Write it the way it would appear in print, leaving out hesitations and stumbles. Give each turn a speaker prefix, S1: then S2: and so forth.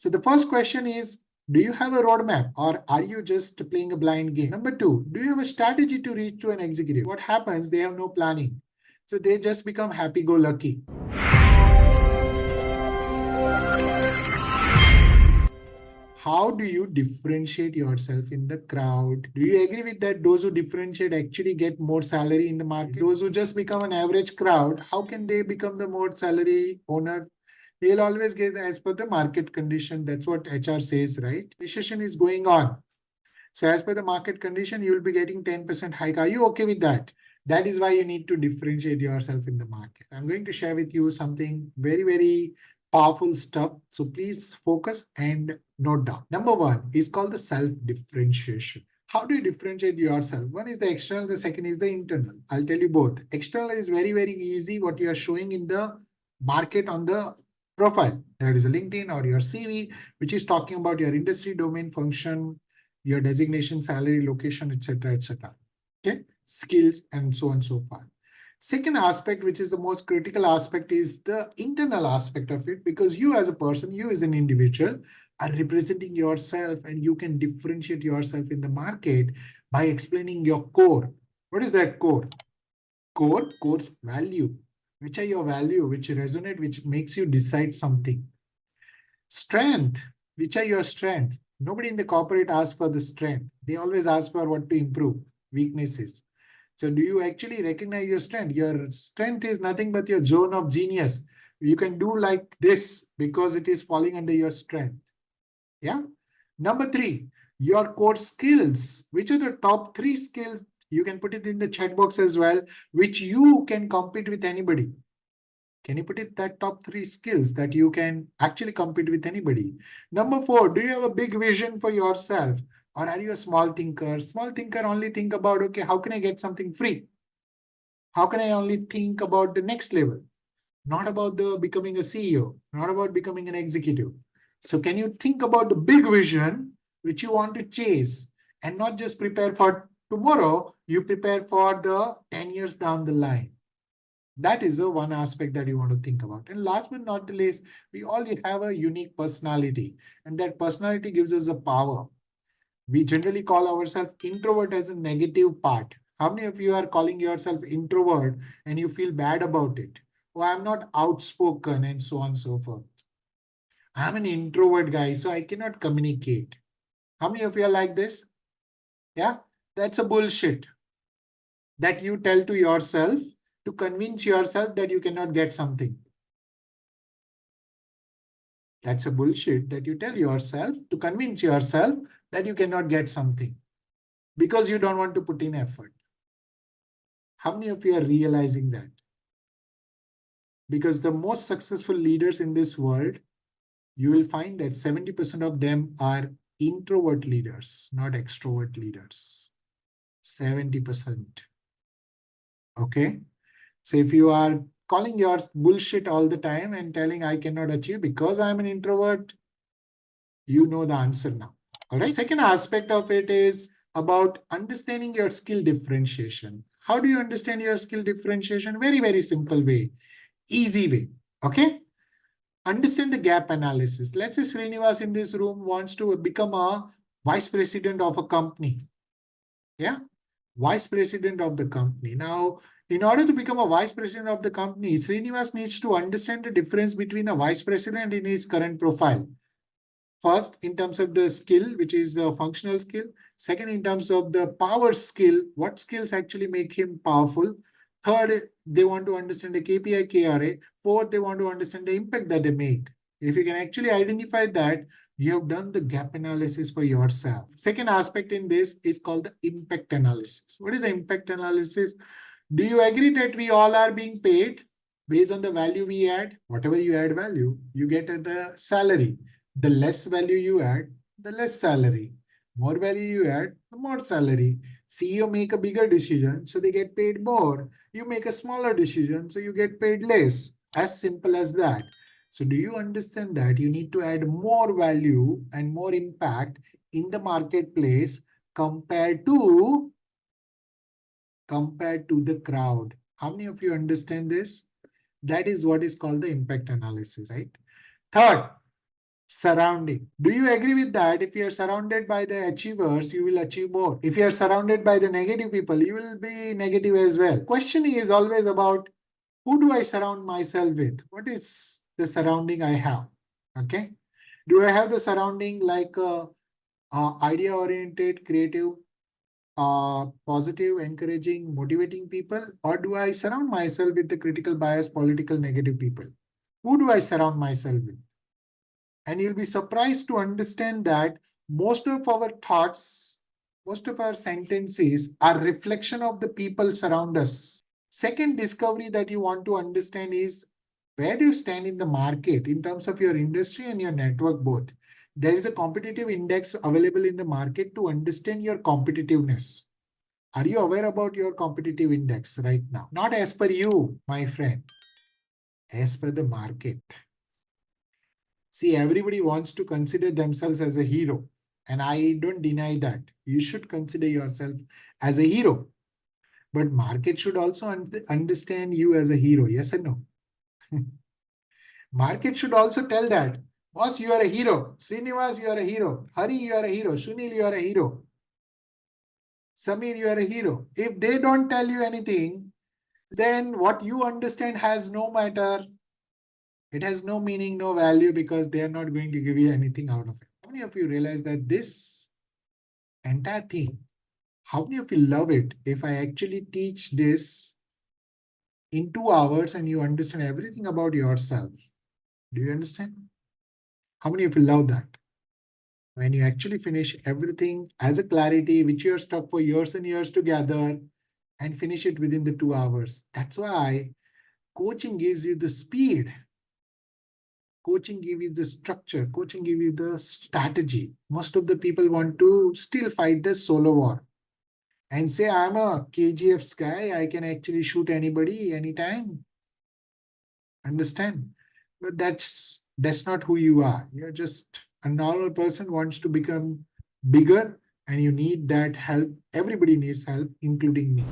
S1: So the first question is, do you have a roadmap or are you just playing a blind game? Number two, do you have a strategy to reach to an executive? What happens? They have no planning. So they just become happy-go-lucky. How do you differentiate yourself in the crowd? Do you agree with that those who differentiate actually get more salary in the market? Those who just become an average crowd, how can they become the more salary owner? They'll always get as per the market condition. That's what HR says, right? Recession is going on. So as per the market condition, you will be getting 10% hike. Are you okay with that? That is why you need to differentiate yourself in the market. I'm going to share with you something very, very powerful stuff. So please focus and note down. Number one is called the self-differentiation. How do you differentiate yourself? One is the external, the second is the internal. I'll tell you both. External is very, very easy. What you are showing in the market on the profile. That is a LinkedIn or your CV, which is talking about your industry, domain, function, your designation, salary, location, etc., etc. Okay, skills, and so on and so forth. Second aspect, which is the most critical aspect, is the internal aspect of it, because you as a person, you as an individual, are representing yourself, and you can differentiate yourself in the market by explaining your core. What is that core? Core's value. Which are your value, which resonate, which makes you decide something. Strength. Which are your strength? Nobody in the corporate asks for the strength. They always ask for what to improve, weaknesses. So do you actually recognize your strength? Your strength is nothing but your zone of genius. You can do like this because it is falling under your strength. Yeah. Number three, your core skills. Which are the top three skills? You can put it in the chat box as well, which you can compete with anybody. Can you put it that top three skills that you can actually compete with anybody? Number four, do you have a big vision for yourself? Or are you a small thinker? Small thinker only think about, okay, how can I get something free? How can I only think about the next level? Not about the becoming a CEO, not about becoming an executive. So can you think about the big vision which you want to chase and not just prepare for tomorrow, you prepare for the 10 years down the line. That is the one aspect that you want to think about. And last but not the least, we all have a unique personality, and that personality gives us a power. We generally call ourselves introvert as a negative part. How many of you are calling yourself introvert and you feel bad about it? Oh, I'm not outspoken and so on and so forth. I'm an introvert guy, so I cannot communicate. How many of you are like this? Yeah, that's a bullshit that you tell to yourself to convince yourself that you cannot get something. That's a bullshit that you tell yourself to convince yourself that you cannot get something because you don't want to put in effort. How many of you are realizing that? Because the most successful leaders in this world, you will find that 70% of them are introvert leaders, not extrovert leaders. 70%. Okay. So if you are calling your bullshit all the time and telling I cannot achieve because I'm an introvert, you know the answer now. All right. Second aspect of it is about understanding your skill differentiation. How do you understand your skill differentiation? Very, very simple way, easy way. Okay. Understand the gap analysis. Let's say Srinivas in this room wants to become a vice president of a company. Yeah. Vice president of the company. Now, in order to become a vice president of the company, Srinivas needs to understand the difference between a vice president in his current profile. First, in terms of the skill, which is the functional skill. Second, in terms of the power skill, what skills actually make him powerful. Third, they want to understand the KPI, KRA. Fourth, they want to understand the impact that they make. If you can actually identify that, you have done the gap analysis for yourself. Second aspect in this is called the impact analysis. What is the impact analysis? Do you agree that we all are being paid based on the value we add? Whatever you add value, you get the salary. The less value you add, the less salary. More value you add, the more salary. CEO make a bigger decision, so they get paid more. You make a smaller decision, so you get paid less. As simple as that. So do you understand that you need to add more value and more impact in the marketplace compared to the crowd? How many of you understand this? That is what is called the impact analysis, right? Third, Surrounding. Do you agree with that? If you are surrounded by the achievers, you will achieve more. If you are surrounded by the negative people, you will be negative as well. Question is always about who do I surround myself with? What is the surrounding I have? Okay. Do I have the surrounding like idea oriented, creative, positive, encouraging, motivating people? Or do I surround myself with the critical bias, political, negative people? Who do I surround myself with? And you'll be surprised to understand that most of our thoughts, most of our sentences are reflection of the people surround us. Second discovery that you want to understand is where do you stand in the market in terms of your industry and your network both. There is a competitive index available in the market to understand your competitiveness. Are you aware about your competitive index right now? Not as per you, my friend, as per the market. See, everybody wants to consider themselves as a hero. And I don't deny that. You should consider yourself as a hero. But market should also understand you as a hero. Yes or no? Market should also tell that, boss, you are a hero. Srinivas, you are a hero. Hari, you are a hero. Sunil, you are a hero. Samir, you are a hero. If they don't tell you anything, then what you understand has no matter. It has no meaning, no value because they are not going to give you anything out of it. How many of you realize that this entire thing, how many of you love it if I actually teach this in 2 hours and you understand everything about yourself? Do you understand? How many of you love that? When you actually finish everything as a clarity, which you're stuck for years and years to gather and finish it within the 2 hours. That's why coaching gives you the speed. Coaching gives you the structure. Coaching gives you the strategy. Most of the people want to still fight the solo war and say, I'm a KGF guy. I can actually shoot anybody anytime. Understand? But that's not who you are. You're just a normal person wants to become bigger and you need that help. Everybody needs help, including me.